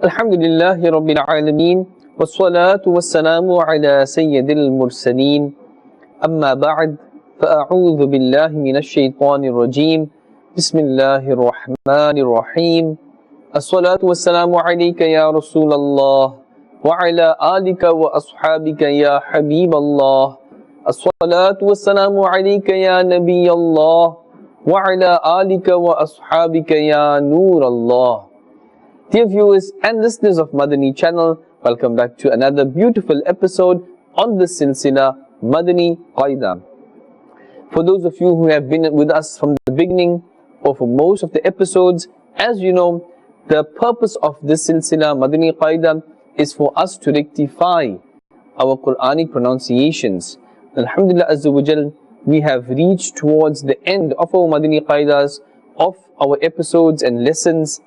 الحمدللہ رب العالمین والصلاة والسلام على سید المرسلین اما بعد فاعوذ باللہ من الشیطان الرجیم بسم اللہ الرحمن الرحیم الصلاة والسلام علیک یا رسول اللہ وعلى آلک واصحابک یا حبیب اللہ الصلاة والسلام علیک یا نبی اللہ وعلى آلک واصحابک یا نور اللہ. Dear viewers and listeners of Madani channel, welcome back to another beautiful episode on the Silsilay Madani Qaida. For those of you who have been with us from the beginning or for most of the episodes, as you know, the purpose of this Silsilay Madani Qaida is for us to rectify our Quranic pronunciations. Alhamdulillah Azza wa Jal, we have reached towards the end of our Madani Qaidas, of our episodes and lessons.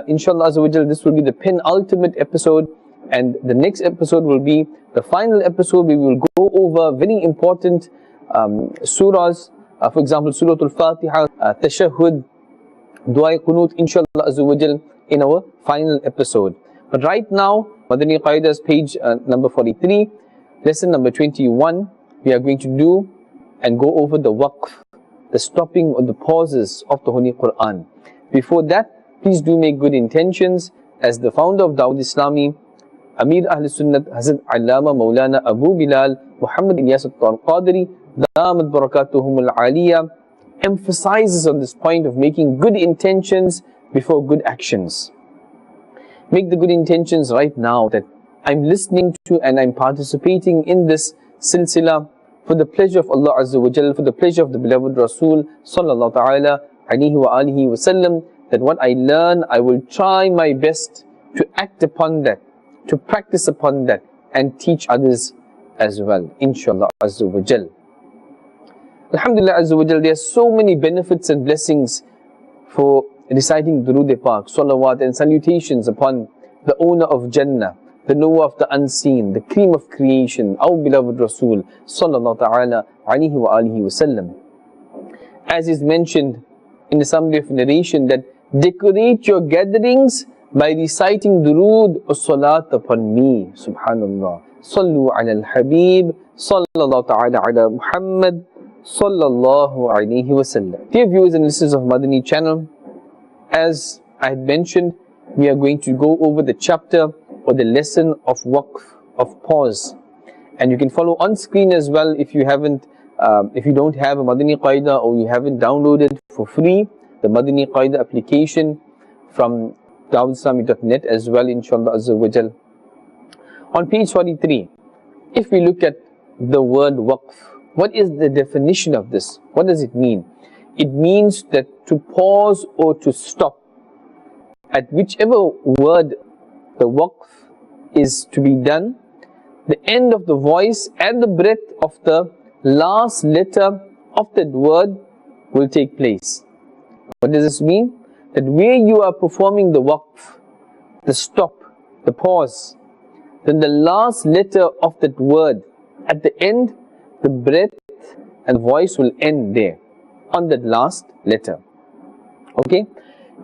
Inshallah Azza wa Jal, this will be the penultimate episode, and the next episode will be the final episode. We will go over very important surahs, for example Surah Al-Fatiha, Tashahhud, Dua Qunut, Inshallah Azza wa Jal, in our final episode. But right now, Madani Qaidas, page number 43, lesson number 21, we are going to do and go over the waqf, the stopping or the pauses of the Holy Quran. Before that, please do make good intentions, as the founder of Dawud Islami, Amir Ahl Sunnat, Hazrat Allama Maulana Abu Bilal Muhammad Ilyas Al-Qadri, Damat Barakatuhum Al-Aliyah, emphasizes on this point of making good intentions before good actions. Make the good intentions right now that I'm listening to and I'm participating in this silsila for the pleasure of Allah Azza wa Jal, for the pleasure of the beloved Rasul Sallallahu Ta'ala Alaihi wa alihi wa sallam, that what I learn, I will try my best to act upon that, to practice upon that, and teach others as well, inshallah Azza wa Jal. Alhamdulillah Azza wa Jal, there are so many benefits and blessings for reciting Durood Pak, salawat and salutations upon the owner of Jannah, the knower of the unseen, the cream of creation, our beloved Rasul Sallallahu Ta'ala Alaihi wa alihi wa sallam. As is mentioned in the summary of narration, that decorate your gatherings by reciting durood or salat upon me. Subhanallah. Sallu ala الحبیب sallallahu ta'ala ala Muhammad sallallahu alayhi wa sallam. Dear viewers and listeners of Madani channel, as I had mentioned, we are going to go over the chapter or the lesson of waqf, of pause. And you can follow on screen as well if you haven't, if you don't have a Madani Qaida or you haven't downloaded for free the Madani Qaida application from dawudislami.net as well, inshallah Azza wa Jal. On page 43, if we look at the word waqf, what is the definition of this? What does it mean? It means that to pause or to stop at whichever word the waqf is to be done, the end of the voice and the breath of the last letter of that word will take place. What does this mean? That where you are performing the waqf, the stop, the pause, then the last letter of that word, at the end, the breath and voice will end there, on that last letter. Okay?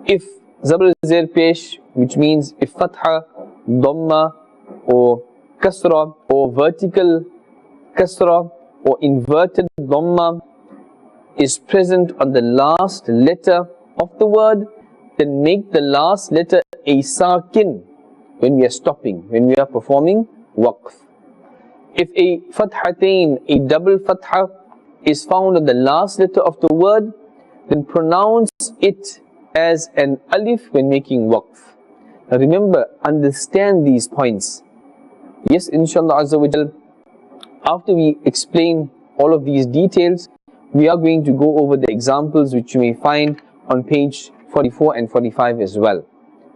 If Zabr Zair Pesh, which means if Fatha, Dhamma or Kasra or vertical Kasra or inverted Dhamma is present on the last letter of the word, then make the last letter a sakin when we are stopping, when we are performing waqf. If a fathatain, a double fatha, is found on the last letter of the word, then pronounce it as an alif when making waqf. Now remember, understand these points. Yes, inshallah Azza wa Jal, after we explain all of these details, we are going to go over the examples which you may find on page 44 and 45 as well.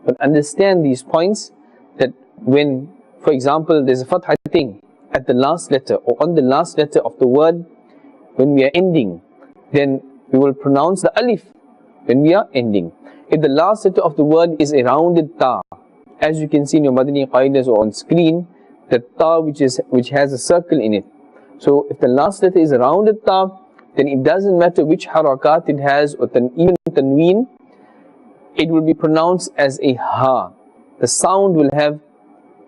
But understand these points, that when, for example, there's a fatha thing at the last letter or on the last letter of the word, when we are ending, then we will pronounce the alif when we are ending. If the last letter of the word is a rounded ta, as you can see in your Madani Qaidas or on screen, the ta which has a circle in it. So if the last letter is a rounded ta, then it doesn't matter which harakat it has, or even tanween, it will be pronounced as a ha. the sound will have,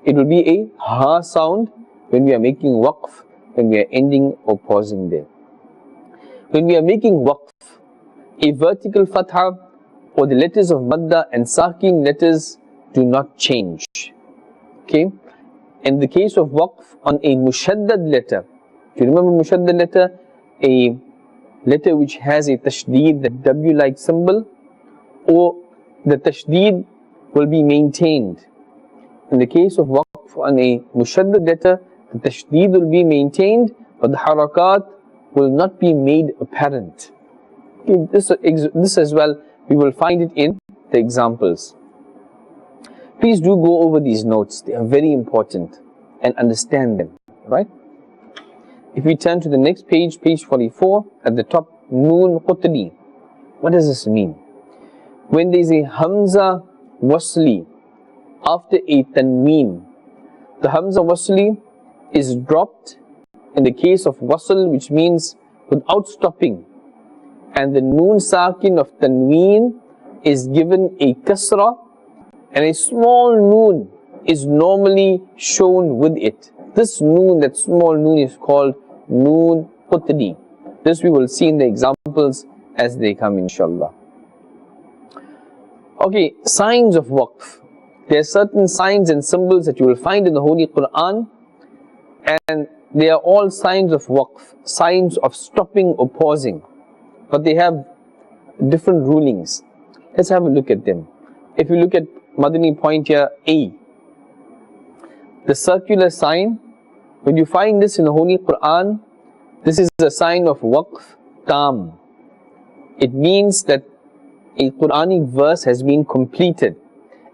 it will be a ha sound when we are making waqf, when we are ending or pausing there. When we are making waqf, a vertical fatha or the letters of madda and sakin letters do not change. Okay? In the case of waqf on a mushaddad letter, do you remember mushaddad letter? A letter which has a tashdeed, the W-like symbol, or the tashdeed will be maintained. In the case of waqf on a mushaddad letter, the tashdeed will be maintained, but the harakat will not be made apparent. Okay, this as well, we will find it in the examples. Please do go over these notes, they are very important, and understand them, right? If we turn to the next page, page 44, at the top, Noon Qutli. What does this mean? When there is a Hamza Wasli after a Tanween, the Hamza Wasli is dropped in the case of Wasl, which means without stopping, and the Noon Sakin of Tanween is given a Kasra, and a small Noon is normally shown with it. This Noon, that small Noon, is called Noon Qutli. This we will see in the examples as they come, inshallah. Okay, signs of waqf. There are certain signs and symbols that you will find in the Holy Quran, and they are all signs of waqf, signs of stopping or pausing, but they have different rulings. Let's have a look at them. If you look at Madani point here, A, the circular sign, when you find this in the Holy Quran, this is a sign of waqf tam. It means that a Quranic verse has been completed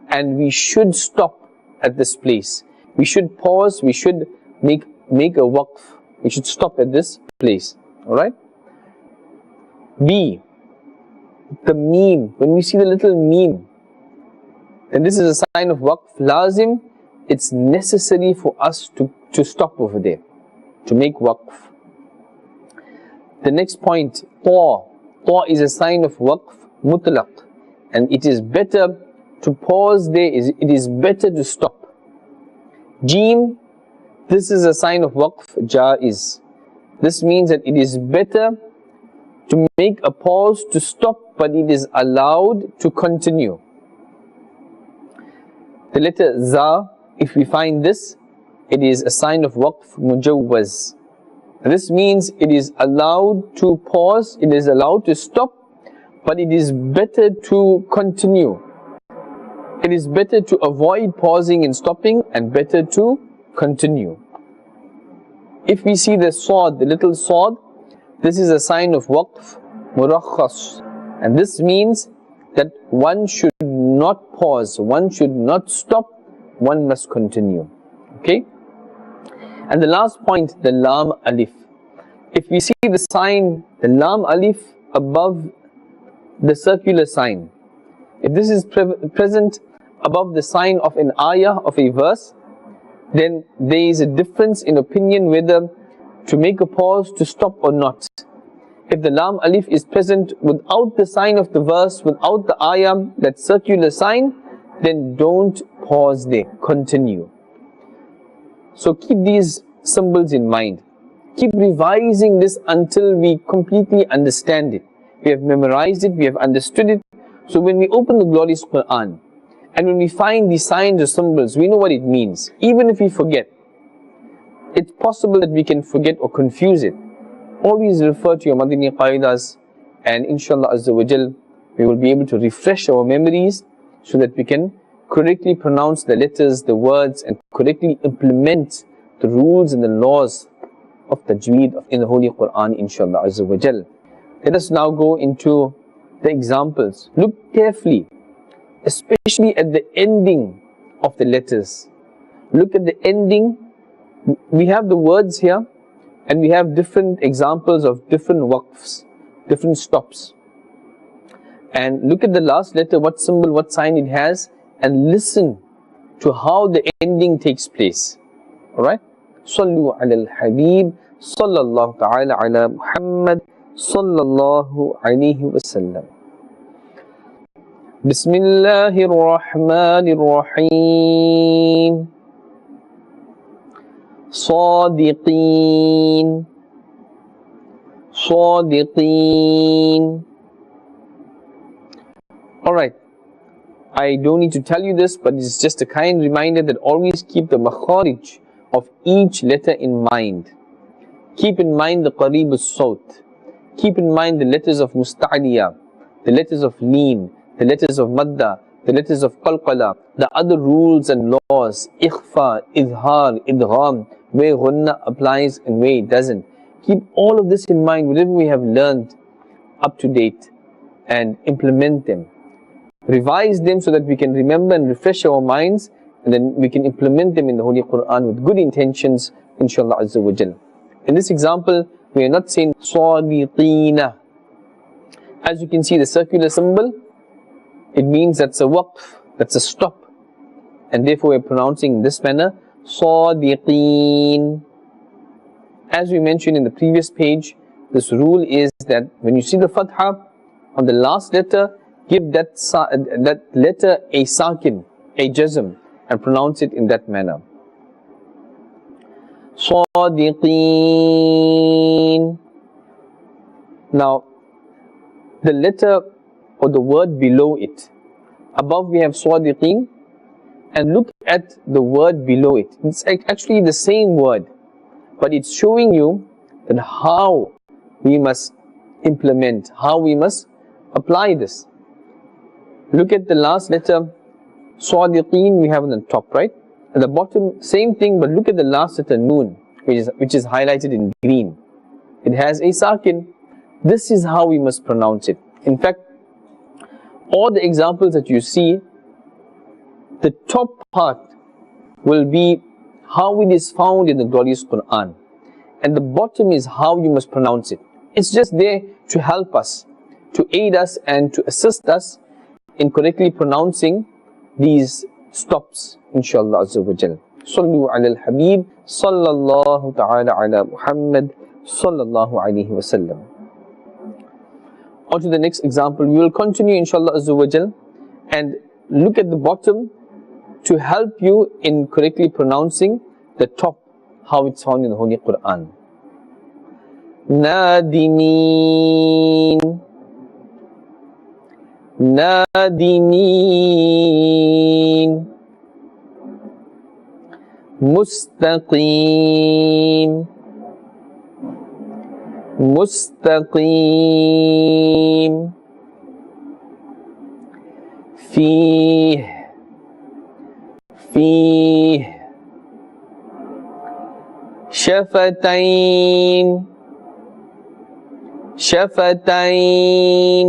and we should stop at this place. We should pause, we should make a waqf. We should stop at this place. Alright? B, the meme. When we see the little meme, then this is a sign of waqf lazim. It's necessary for us to stop over there, to make waqf. The next point, ta. Ta is a sign of waqf mutlaq, and it is better to pause there, it is better to stop. Jim, this is a sign of waqf jaiz. This means that it is better to make a pause, to stop, but it is allowed to continue. The letter za, if we find this, it is a sign of waqf mujawwaz. This means it is allowed to pause, it is allowed to stop, but it is better to continue. It is better to avoid pausing and stopping, and better to continue. If we see the sword, the little sword, this is a sign of waqf murakhas, and this means that one should not pause, one should not stop, one must continue. Okay? And the last point, the lam alif. If we see the sign, the lam alif above the circular sign, if this is present above the sign of an ayah, of a verse, then there is a difference in opinion whether to make a pause, to stop or not. If the lam alif is present without the sign of the verse, without the ayah, that circular sign, then don't pause there, continue. So keep these symbols in mind. Keep revising this until we completely understand it. We have memorized it, we have understood it. So when we open the glorious Quran, and when we find these signs or symbols, we know what it means. Even if we forget, it's possible that we can forget or confuse it. Always refer to your Madani Qaidas, and inshallah Azza wa Jal, we will be able to refresh our memories so that we can correctly pronounce the letters, the words, and correctly implement the rules and the laws of tajweed in the Holy Quran, inshallah Azza wa Jal. Let us now go into the examples. Look carefully, especially at the ending of the letters. Look at the ending. We have the words here, and we have different examples of different waqfs, different stops. And look at the last letter, what symbol, what sign it has, and listen to how the ending takes place. Alright? Sallu ala الحبيب sallallahu ta'ala ala Muhammad sallallahu alayhi wasallam. Bismillahir Rahmanir Rahim. Sadiqeen. Sadiqeen. Alright, I don't need to tell you this, but it's just a kind reminder that always keep the makharij of each letter in mind. Keep in mind the qareeb as-sawt. Keep in mind the letters of musta'liya, the letters of leen, the letters of madda, the letters of qalqala, the other rules and laws, ikhfa, idhar, idgham, where ghunnah applies and where it doesn't. Keep all of this in mind, whatever we have learned up to date, and implement them. Revise them so that we can remember and refresh our minds, and then we can implement them in the Holy Quran with good intentions, inshallah Azza wa Jal. In this example, we are not saying sadiqina. As you can see, the circular symbol, it means that's a waqf, that's a stop, and therefore we are pronouncing in this manner, sadiqeen. As we mentioned in the previous page, this rule is that when you see the fatha on the last letter, give that letter a sakin, a jazm, and pronounce it in that manner. Sadiqeen. Now, the letter or the word below it, above we have sadiqeen, and look at the word below it. It's actually the same word, but it's showing you that how we must implement, how we must apply this. Look at the last letter, sadiqeen, we have on the top, right? At the bottom, same thing, but look at the last letter, noon, which is highlighted in green. It has a sakin. This is how we must pronounce it. In fact, all the examples that you see, the top part will be how it is found in the glorious Quran, and the bottom is how you must pronounce it. It's just there to help us, to aid us and to assist us in correctly pronouncing these stops, inshallah Azza wa Jal. Sallu ala الحبيب sallallahu ta'ala ala Muhammad sallallahu alayhi wasallam. On to the next example. We will continue, inshallah Azza wa Jal, and look at the bottom to help you in correctly pronouncing the top, how it's found in the Holy Quran. Nadimin. Nadimin. Mustaqim. Mustaqim. Fih. Fih. Shafatain. Shafatain.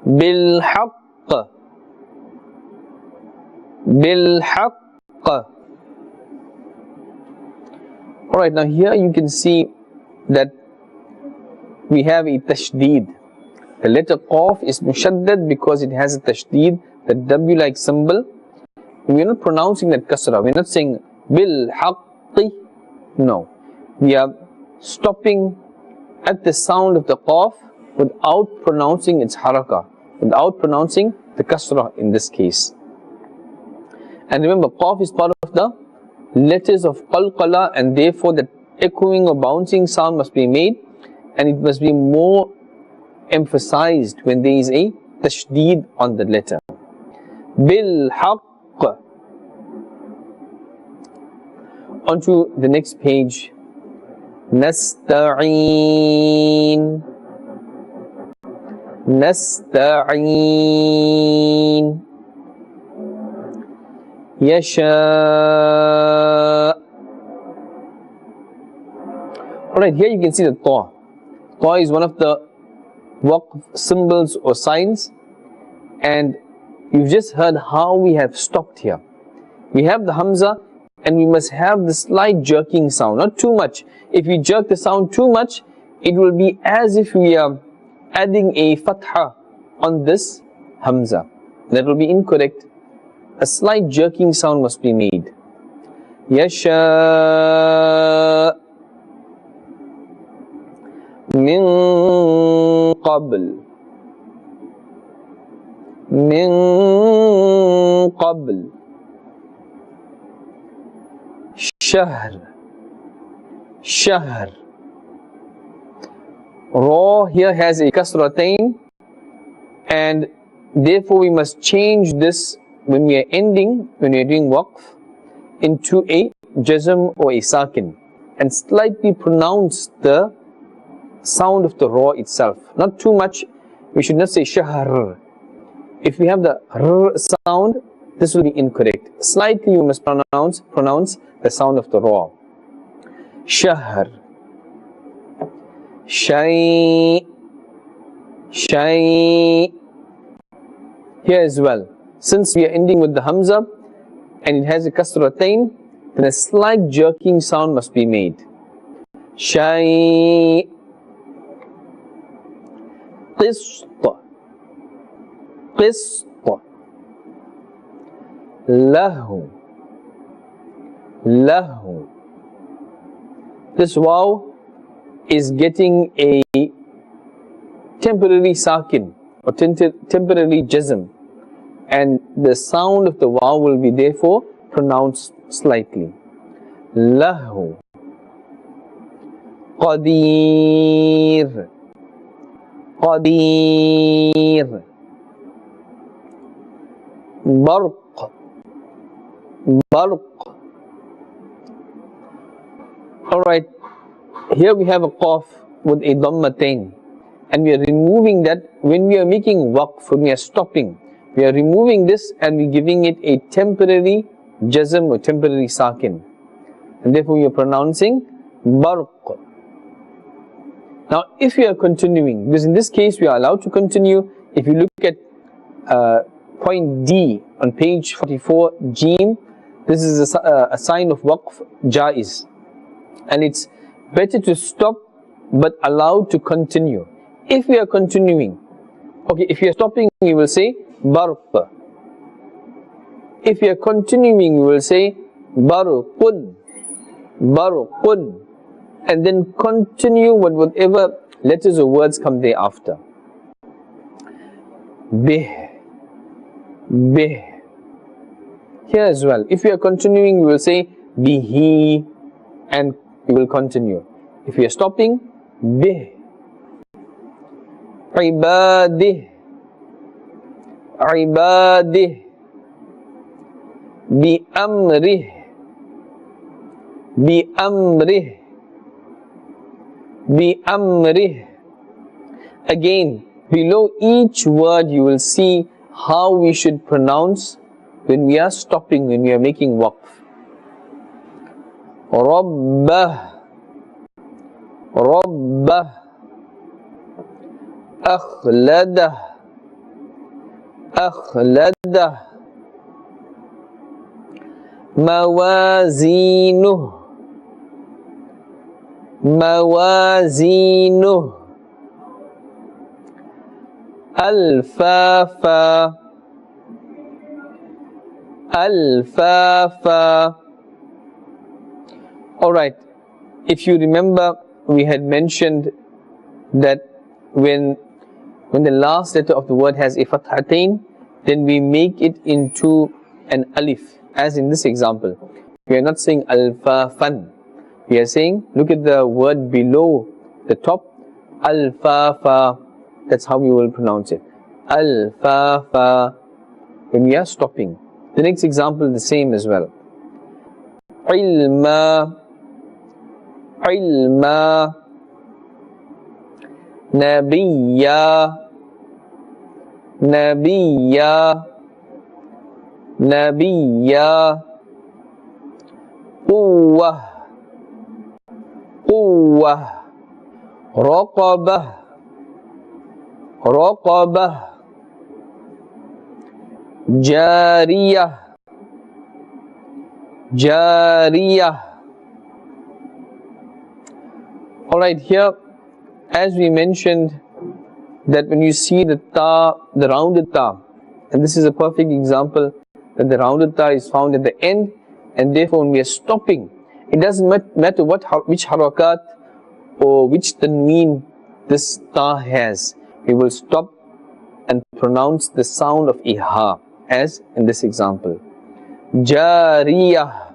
Bilhaqq. Bilhaqq. Alright, now here you can see that we have a tashdeed. The letter qaf is mushaddad because it has a tashdeed, the W-like symbol. We are not pronouncing that kasra. We are not saying bilhaqqi. No. We are stopping at the sound of the qaf without pronouncing its harakah, without pronouncing the kasra in this case. And remember, qaf is part of the letters of qalqala, and therefore the echoing or bouncing sound must be made, and it must be more emphasized when there is a tashdeed on the letter. Bil haqq. On to the next page. Nasta'een. Nasta'een. Yasha. Alright, here you can see the ta. Ta is one of the waqf symbols or signs, and you've just heard how we have stopped here. We have the hamza, and we must have the slight jerking sound, not too much. If we jerk the sound too much, it will be as if we are adding a fatha on this hamza. That will be incorrect. A slight jerking sound must be made. Yasha min qabl. min qabl. Shahr, shahr. Ra here has a kasratain, and therefore we must change this when we are ending, when we are doing waqf, into a jazm or a sakin, and slightly pronounce the sound of the ra itself. Not too much. We should not say shahr. If we have the r sound, this will be incorrect. Slightly we must pronounce the sound of the ra. Shahr. Shay. Shay. Here as well, since we are ending with the hamza and it has a kasratain, then a slight jerking sound must be made. Shay. Qist. Qist. Lahu. Lahu. This waw is getting a temporary sakin or temporary jazm, and the sound of the waw will be therefore pronounced slightly. Lahu. Qadir. Qadir. Barq. Barq. Alright, here we have a qaf with a dhammatain, and we are removing that when we are making waqf, when we are stopping. We are removing this and we are giving it a temporary jazm or temporary sakin, and therefore we are pronouncing barq. Now if we are continuing, because in this case we are allowed to continue. If you look at point D on page 44 Jim, this is a sign of waqf jaiz, and it's better to stop but allowed to continue. If we are continuing, okay, if we are stopping we will say barq. If we are continuing we will say barqun. Barqun, and then continue with whatever letters or words come thereafter. Bih. Bih. Here as well, if we are continuing we will say bihi, and we will continue. If we are stopping, bih. Ibadih. Ibadih. Bi amrih. Bi amrih. Bi amrih. Again, below each word you will see how we should pronounce when we are stopping, when we are making waqf. Rabbah. Rabbah. Akhladah. Akhladah. Mawazinuh. Mawazinuh. Alfafa. Alfafa. Alright, if you remember, we had mentioned that when the last letter of the word has a fathatain, then we make it into an alif, as in this example. We are not saying alfafan. We are saying, look at the word below the top, alfafa. That's how we will pronounce it. Alfafa. When we are stopping. The next example the same as well. Ilma. Ilma. Nabiyya. Nabiyya. Nabiyya. Quwwah. Quwwah. Raqabah. Raqabah. Jariyah. Jariyah. Alright, here as we mentioned that when you see the ta, the rounded ta, and this is a perfect example that the rounded ta is found at the end, and therefore when we are stopping, it doesn't matter which harakat or which tanween this ta has. We will stop and pronounce the sound of iha, as in this example. Jariyah,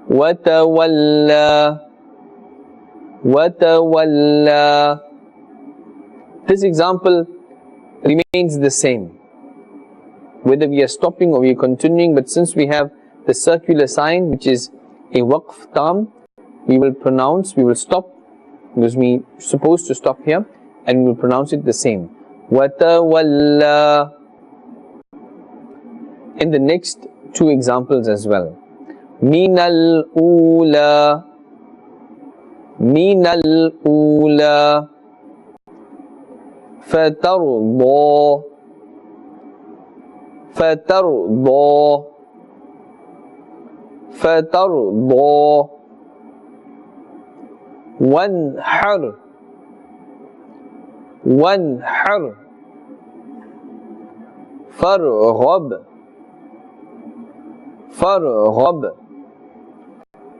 watawalla, watawalla. This example remains the same, whether we are stopping or we are continuing, but since we have the circular sign, which is a waqf tam, we will pronounce, we will stop, because we are supposed to stop here, and we will pronounce it the same. Watawalla. In the next two examples as well. Minal ula, minal ula, fatarda, fatarda, fatarda, wanhar, wanhar, farghab, farghab.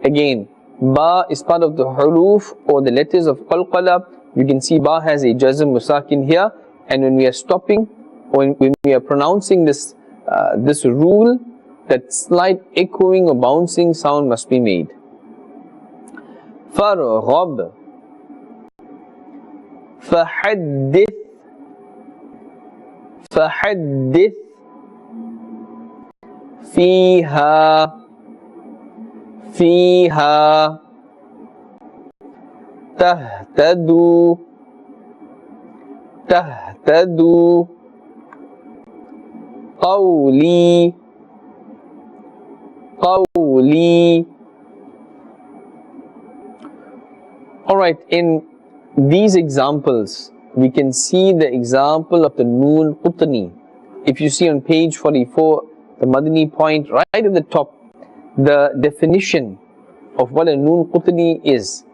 Again, ba is part of the huruf or the letters of qalqala. You can see ba has a jazm musakin here, and when we are stopping or when we are pronouncing this this rule, that slight echoing or bouncing sound must be made. Farghab, fahaddith, fahaddith, fiha, fiha, tahtadu, tahtadu, qawli, qawli. Alright, in these examples, we can see the example of the noon qutni. If you see on page 44, the Madani point right at the top, the definition of what a noon qutni is,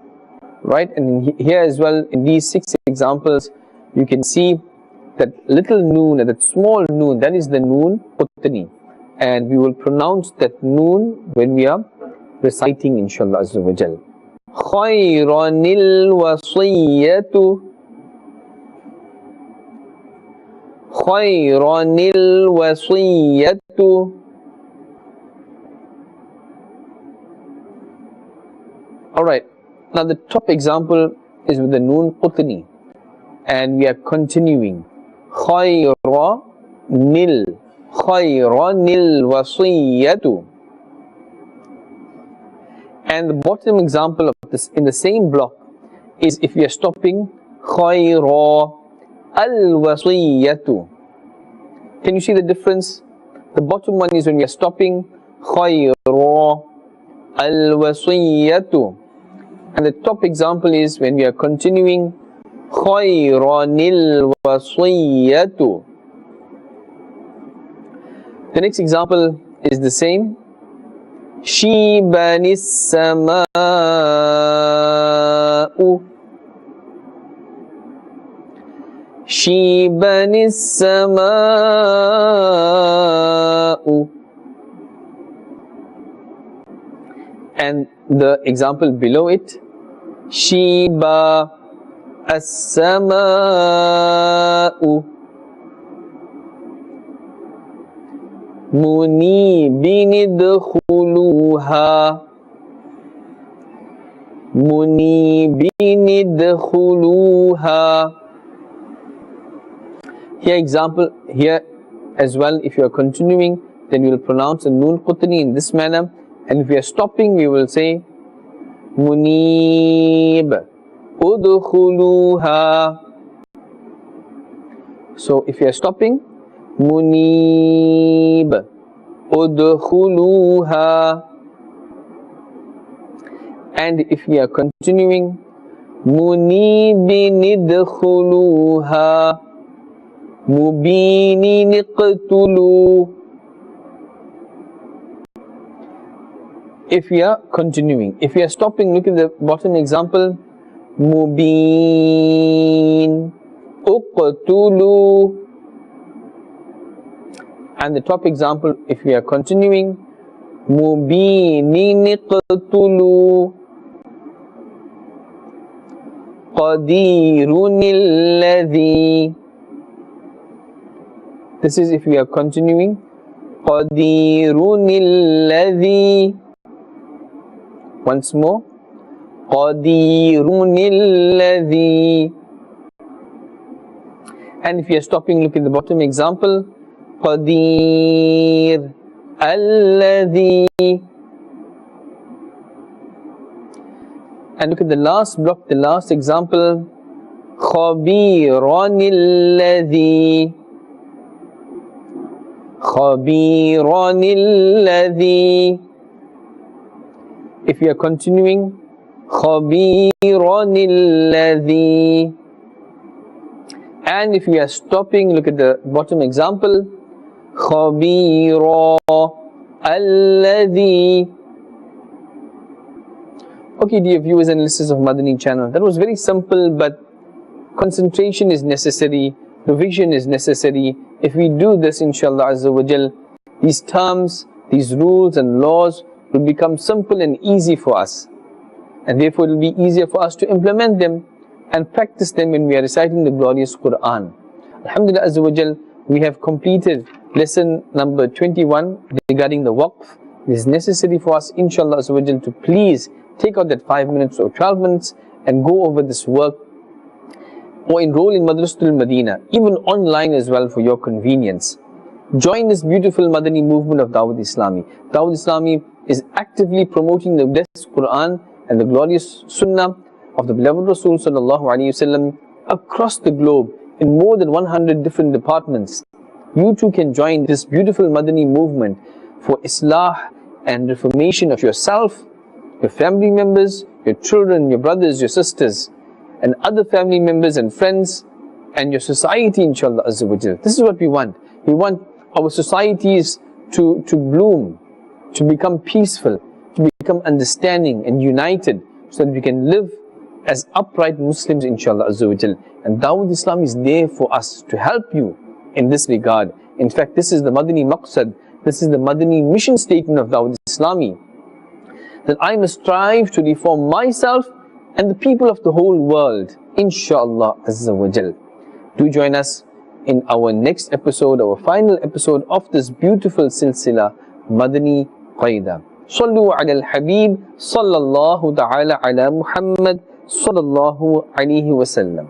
right? And here as well, in these 6 examples, you can see that little noon, that small noon, that is the noon qutni, and we will pronounce that noon when we are reciting, inshallah azza wa jal. Khayranil wasiyatu, khayranil wasiyatu. Alright, now the top example is with the noon qutni, and we are continuing. Khayranil, khayranil wasiyatu. And the bottom example of this in the same block is if we are stopping, khayra al wasiyatu. Can you see the difference? The bottom one is when we are stopping, khayra al wasiyatu. And the top example is when we are continuing, khayranil wasiyatu. The next example is the same. Shibanis sama'u, shibanis sama'u. And the example below it, shiba as-sama'u, munibin idkhuluha, munibin idkhuluha. Here example, here as well, if you are continuing, then you will pronounce a noon qutni in this manner, and if we are stopping, we will say munib udkhuluha. So if you are stopping, munib udkhuluha. And if we are continuing, munibin idkhuluha, mubinin iqtulu. If we are continuing, if we are stopping, look at the bottom example, mubin uqtulu. And the top example, if we are continuing, mubinin iqtulu, qadirun alladhi, This is if we are continuing. Qadirun alladhi. Once more. Qadirun alladhi. And if you are stopping, look at the bottom example. Qadir alladhi. And look at the last block, the last example. Khabiran alladhi. Khabiran alladhi. If you are continuing, Khabiran alladhi. And if we are stopping, look at the bottom example. Khabira alladhi. Okay, dear viewers and listeners of Madani channel, that was very simple, but concentration is necessary, revision is necessary. If we do this, inshallah azza wa jal, these terms, these rules and laws will become simple and easy for us, and therefore it will be easier for us to implement them and practice them when we are reciting the glorious Quran. Alhamdulillah azza wa jal, we have completed lesson number 21 regarding the waqf. It is necessary for us, inshallah azza wa jal, to please take out that 5 minutes or 12 minutes and go over this work, or enroll in Madrasatul Madina, even online as well for your convenience. Join this beautiful Madani movement of Dawud Islami. Dawud Islami is actively promoting the blessed Quran and the glorious Sunnah of the beloved Rasul sallallahu alaihi wasallam across the globe in more than 100 different departments. You too can join this beautiful Madani movement for Islah and reformation of yourself, your family members, your children, your brothers, your sisters, and other family members and friends, and your society, inshallah azza wa jal. This is what we want. We want our societies to bloom, to become peaceful, to become understanding and united, so that we can live as upright Muslims, inshallah azza wa jal. And Dawud Islam is there for us to help you in this regard. In fact, this is the Madani Maqsad, this is the Madani mission statement of Dawud Islami, that I must strive to reform myself and the people of the whole world, inshallah azza wa jal. Do join us in our next episode, our final episode of this beautiful Silsilay, Madani Qaida. Sallu ala الحبيب, sallallahu ta'ala ala Muhammad, sallallahu alayhi wa sallam.